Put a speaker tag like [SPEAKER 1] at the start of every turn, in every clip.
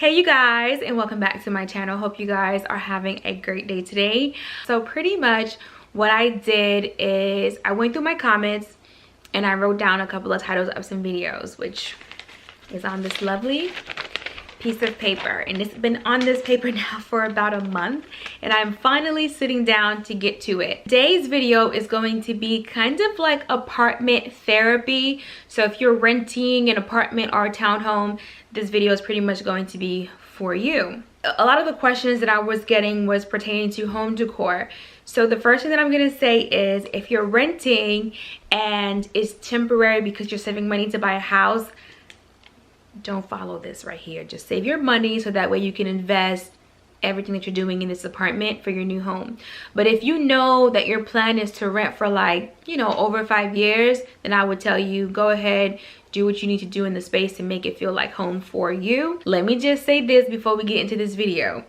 [SPEAKER 1] Hey you guys, and welcome back to my channel. Hope you guys are having a great day today. So pretty much what I did is I went through my comments and I wrote down a couple of titles of some videos, which is on this lovely piece of paper, and it's been on this paper now for about a month, and I'm finally sitting down to get to it. Today's video is going to be kind of like apartment therapy. So if you're renting an apartment or a townhome, this video is pretty much going to be for you. A lot of the questions that I was getting was pertaining to home decor. So the first thing that I'm gonna say is, if you're renting and it's temporary because you're saving money to buy a house, don't follow this right here. Just save your money so that way you can invest everything that you're doing in this apartment for your new home. But if you know that your plan is to rent for like, you know, over 5 years, then I would tell you, go ahead, do what you need to do in the space and make it feel like home for you. Let me just say this before we get into this video.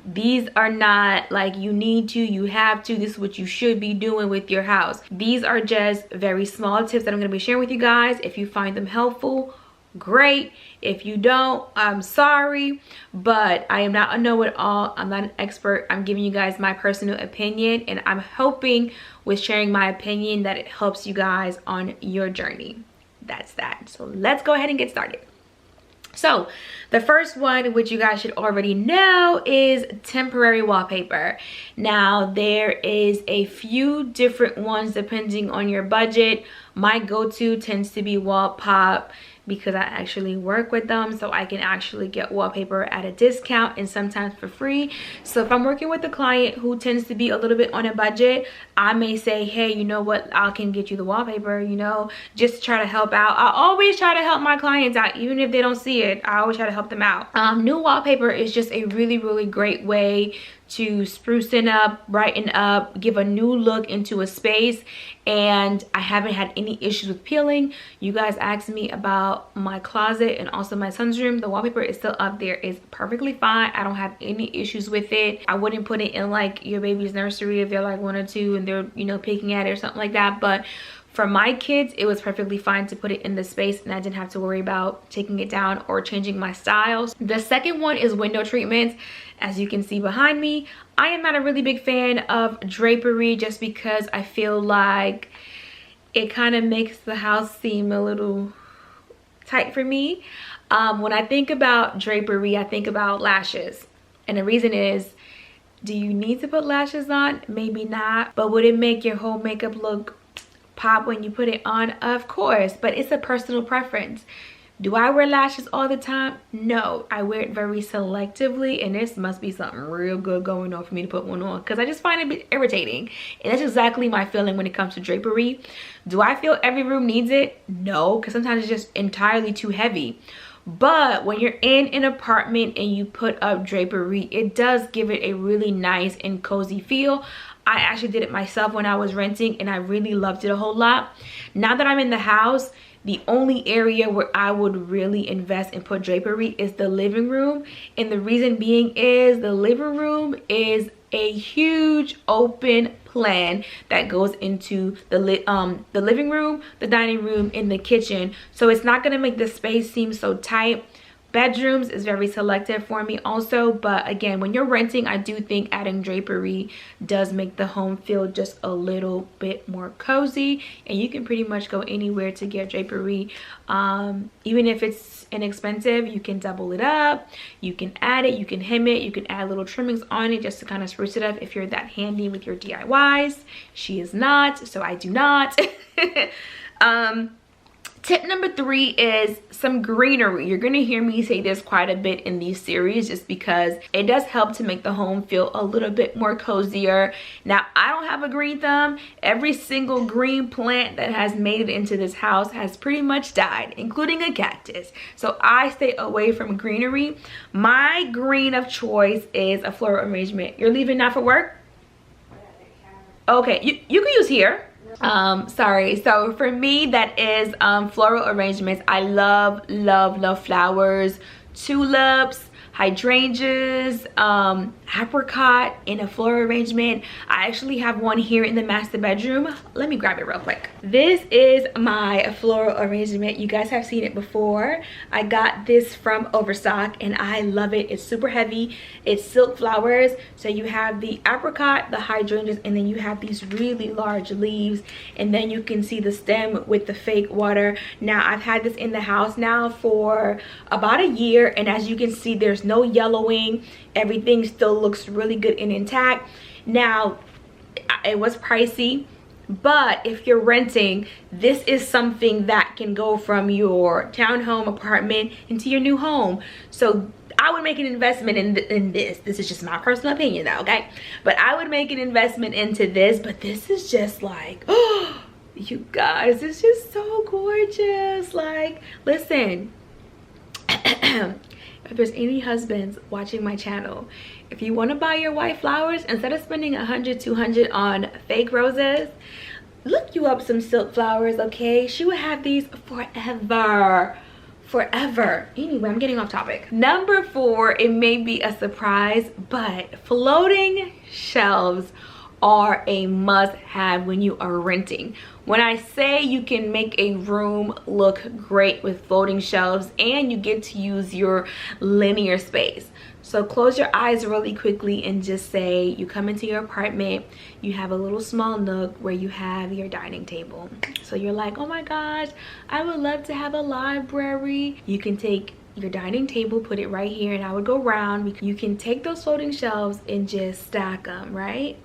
[SPEAKER 1] These are not like you need to, you have to, this is what you should be doing with your house. These are just very small tips that I'm gonna be sharing with you guys. If you find them helpful, great. If you don't, I'm sorry, but I am not a know-it-all. I'm not an expert. I'm giving you guys my personal opinion, and I'm hoping with sharing my opinion that it helps you guys on your journey. That's that. So let's go ahead and get started. So the first one, which you guys should already know, is temporary wallpaper. Now there is a few different ones depending on your budget. My go-to tends to be Wall Pop, because I actually work with them, so I can actually get wallpaper at a discount and sometimes for free. So if I'm working with a client who tends to be a little bit on a budget, I may say, hey, you know what, I can get you the wallpaper, you know, just to try to help out. I always try to help my clients out, even if they don't see it. I always try to help them out. New wallpaper is just a really great way to spruce it up, brighten up, give a new look into a space, and I haven't had any issues with peeling. You guys asked me about my closet and also my son's room. The wallpaper is still up there. It's perfectly fine. I don't have any issues with it. I wouldn't put it in like your baby's nursery if they're like 1 or 2 and they're, you know, picking at it or something like that, but for my kids, it was perfectly fine to put it in the space, and I didn't have to worry about taking it down or changing my styles. The second one is window treatments. As you can see behind me, I am not a really big fan of drapery just because I feel like it kind of makes the house seem a little tight for me. When I think about drapery, I think about lashes. And the reason is, do you need to put lashes on? Maybe not. But would it make your whole makeup look pop when you put it on? Of course, but it's a personal preference. Do I wear lashes all the time? No, I wear it very selectively, and this must be something real good going on for me to put one on, because I just find it a bit irritating. And that's exactly my feeling when it comes to drapery. Do I feel every room needs it? No, because sometimes it's just entirely too heavy. But when you're in an apartment and you put up drapery, it does give it a really nice and cozy feel. I actually did it myself when I was renting, and I really loved it a whole lot. Now that I'm in the house, the only area where I would really invest and put drapery is the living room. And the reason being is the living room is a huge open plan that goes into the living room, the dining room, and the kitchen. So it's not going to make the space seem so tight. Bedrooms is very selective for me also, but again, when you're renting, I do think adding drapery does make the home feel just a little bit more cozy, and you can pretty much go anywhere to get drapery. Even if it's inexpensive, you can double it up, you can add it, you can hem it, you can add little trimmings on it just to kind of spruce it up if you're that handy with your DIYs. She is not, so I do not. Tip number 3 is some greenery. You're going to hear me say this quite a bit in these series just because it does help to make the home feel a little bit more cozier. Now, I don't have a green thumb. Every single green plant that has made it into this house has pretty much died, including a cactus. So I stay away from greenery. My green of choice is a floral arrangement. You're leaving now for work? Okay, you can use here. Sorry. So for me, that is floral arrangements. I love flowers, tulips, hydrangeas, apricot in a floral arrangement. I actually have one here in the master bedroom. Let me grab it real quick. This is my floral arrangement. You guys have seen it before. I got this from Overstock and I love it. It's super heavy. It's silk flowers. So you have the apricot, the hydrangeas, and then you have these really large leaves, and then you can see the stem with the fake water. Now I've had this in the house now for about a year, and as you can see, there's no yellowing. Everything still looks really good and intact. Now it was pricey, but if you're renting, this is something that can go from your townhome apartment into your new home. So I would make an investment in this. This is just my personal opinion though, okay? But I would make an investment into this, but this is just like, oh, you guys, it's just so gorgeous. Like, listen, if there's any husbands watching my channel, if you want to buy your wife flowers, instead of spending 100, 200 on fake roses, look you up some silk flowers, okay? She would have these forever. Anyway, I'm getting off topic. Number 4, it may be a surprise, but floating shelves are a must-have when you are renting. When I say you can make a room look great with floating shelves and you get to use your linear space. So close your eyes really quickly and just say you come into your apartment, you have a little small nook where you have your dining table. So you're like, oh my gosh, I would love to have a library. You can take your dining table, put it right here, and I would go around. You can take those floating shelves and just stack them, right?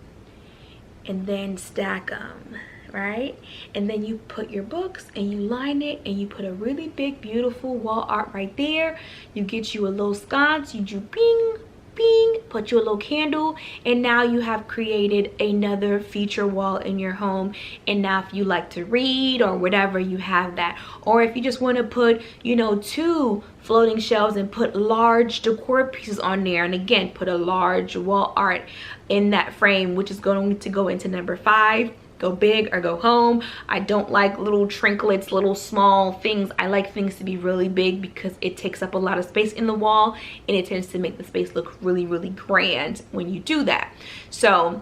[SPEAKER 1] And then stack them, right? And then you put your books and you line it and you put a really big beautiful wall art right there. You get you a little sconce, you do bing bing, put you a little candle, and now you have created another feature wall in your home. And now if you like to read or whatever, you have that. Or if you just want to put, you know, 2 floating shelves and put large decor pieces on there, and again put a large wall art in that frame, which is going to go into number 5. Go big or go home. I don't like little trinklets, little small things. I like things to be really big because it takes up a lot of space in the wall and it tends to make the space look really, really grand when you do that. So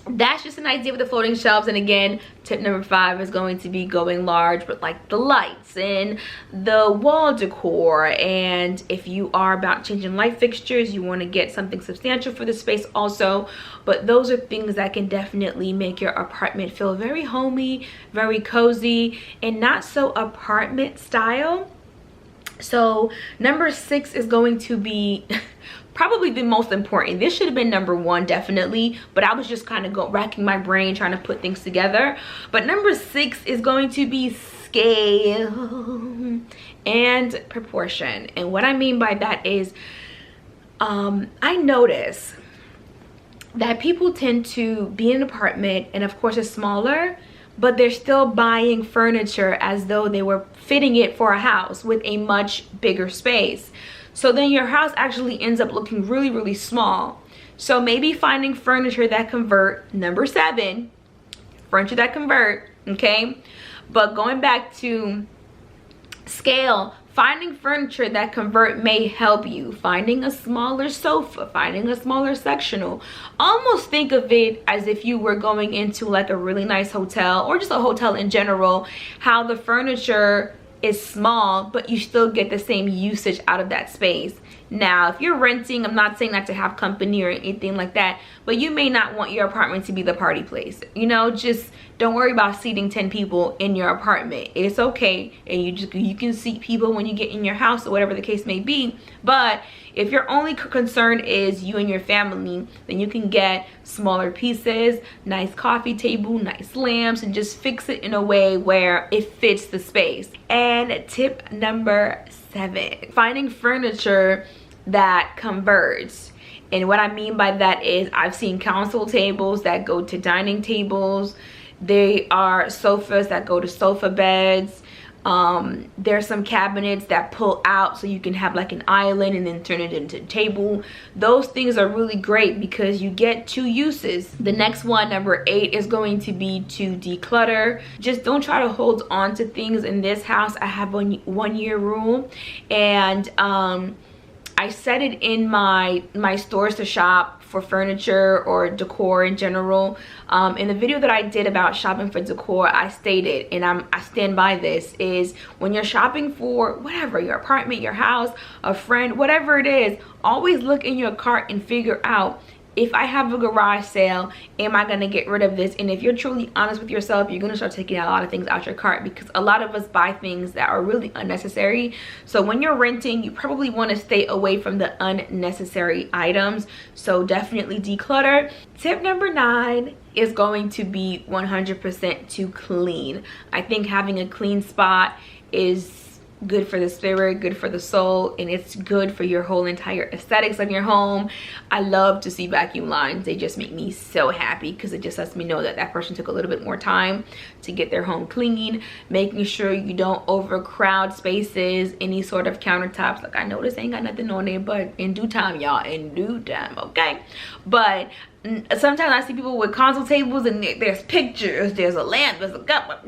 [SPEAKER 1] that's just an idea with the floating shelves. And again, tip number 5 is going to be going large with like the lights and the wall decor. And if you are about changing light fixtures, you want to get something substantial for the space also. But those are things that can definitely make your apartment feel very homey, very cozy, and not so apartment style. So number 6 is going to be probably the most important. This should have been number 1 definitely, but I was just kind of racking my brain trying to put things together. But number 6 is going to be scale and proportion. And what I mean by that is I notice that people tend to be in an apartment, and of course it's smaller, but they're still buying furniture as though they were fitting it for a house with a much bigger space. So then your house actually ends up looking really, really small. So maybe finding furniture that convert, number 7, furniture that convert, okay? But going back to scale, finding furniture that convert may help you. Finding a smaller sofa, finding a smaller sectional. Almost think of it as if you were going into like a really nice hotel or just a hotel in general, how the furniture is small, but you still get the same usage out of that space. Now, if you're renting, I'm not saying not to have company or anything like that, but you may not want your apartment to be the party place. You know, just don't worry about seating 10 people in your apartment. It's okay, and you can seat people when you get in your house or whatever the case may be. But if your only concern is you and your family, then you can get smaller pieces, nice coffee table, nice lamps, and just fix it in a way where it fits the space. And tip number 7, finding furniture that converts. And what I mean by that is I've seen console tables that go to dining tables. They are sofas that go to sofa beds. There's some cabinets that pull out so you can have like an island and then turn it into a table. Those things are really great because you get 2 uses. The next one, number 8, is going to be to declutter. Just don't try to hold on to things. In this house, I have a 1-year rule, and I set it in my stores to shop for furniture or decor in general. In the video that I did about shopping for decor, I stated, and I stand by this, is when you're shopping for whatever, your apartment, your house, a friend, whatever it is, always look in your cart and figure out, if I have a garage sale, am I gonna get rid of this? And if you're truly honest with yourself, you're gonna start taking a lot of things out your cart, because a lot of us buy things that are really unnecessary. So when you're renting, you probably wanna stay away from the unnecessary items. So definitely declutter. Tip number 9 is going to be 100% to clean. I think having a clean spot is good for the spirit, good for the soul, and it's good for your whole entire aesthetics of your home. I love to see vacuum lines. They just make me so happy, because it just lets me know that that person took a little bit more time to get their home clean. Making sure you don't overcrowd spaces, any sort of countertops. Like, I know this ain't got nothing on there, but in due time, y'all, in due time, okay? But sometimes I see people with console tables and there's pictures, there's a lamp, there's a cup,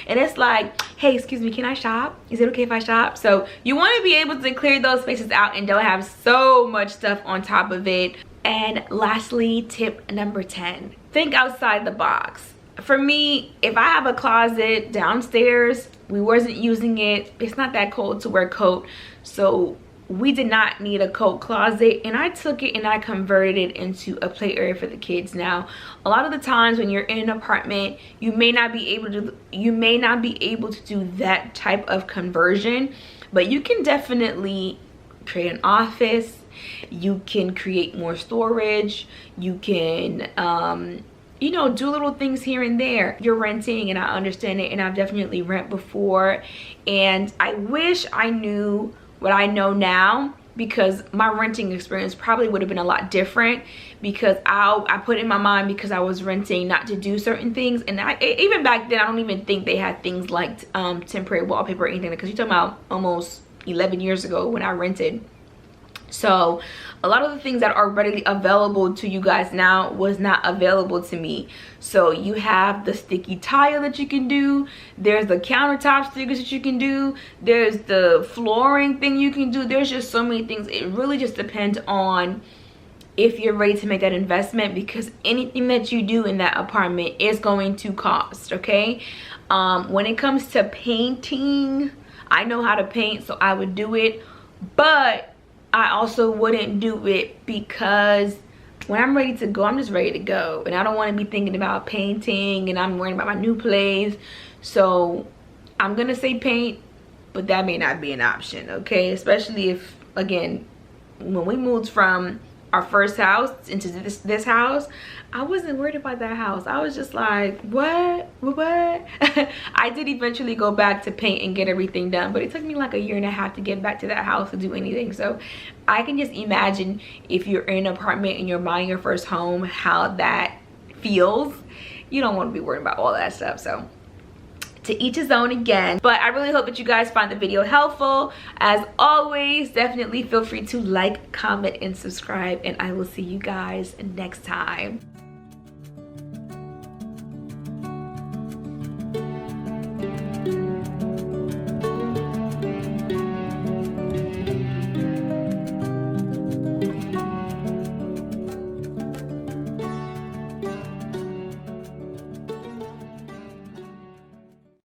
[SPEAKER 1] and it's like, hey, excuse me, can I shop? Is it okay if I shop? So you want to be able to clear those spaces out and don't have so much stuff on top of it. And lastly, tip number 10, think outside the box. For me, if I have a closet downstairs, we wasn't using it, it's not that cold to wear a coat, so we did not need a coat closet, and I took it and I converted it into a play area for the kids. Now, a lot of the times when you're in an apartment, you may not be able to do that type of conversion, but you can definitely create an office. You can create more storage. You can you know, do little things here and there. You're renting, and I understand it, and I've definitely rent before, and I wish I knew what I know now, because my renting experience probably would have been a lot different, because I put in my mind, because I was renting, not to do certain things. And even back then, I don't even think they had things like temporary wallpaper or anything, because you're talking about almost 11 years ago when I rented. So a lot of the things that are readily available to you guys now was not available to me. So you have the sticky tile that you can do, there's the countertop stickers that you can do, there's the flooring thing you can do. There's just so many things. It really just depends on if you're ready to make that investment, because anything that you do in that apartment is going to cost, okay? When it comes to painting, I know how to paint, so I would do it, but I also wouldn't do it, because when I'm ready to go, I'm just ready to go, and I don't want to be thinking about painting, and I'm worrying about my new place. So I'm gonna say paint, but that may not be an option, okay? Especially if, again, when we moved from our first house into this house, I wasn't worried about that house. I was just like, what? I did eventually go back to paint and get everything done, but it took me like a year and a half to get back to that house to do anything. So I can just imagine, if you're in an apartment and you're buying your first home, how that feels. You don't want to be worried about all that stuff. So to each his own again. But I really hope that you guys find the video helpful. As always, definitely feel free to like, comment, and subscribe, and I will see you guys next time.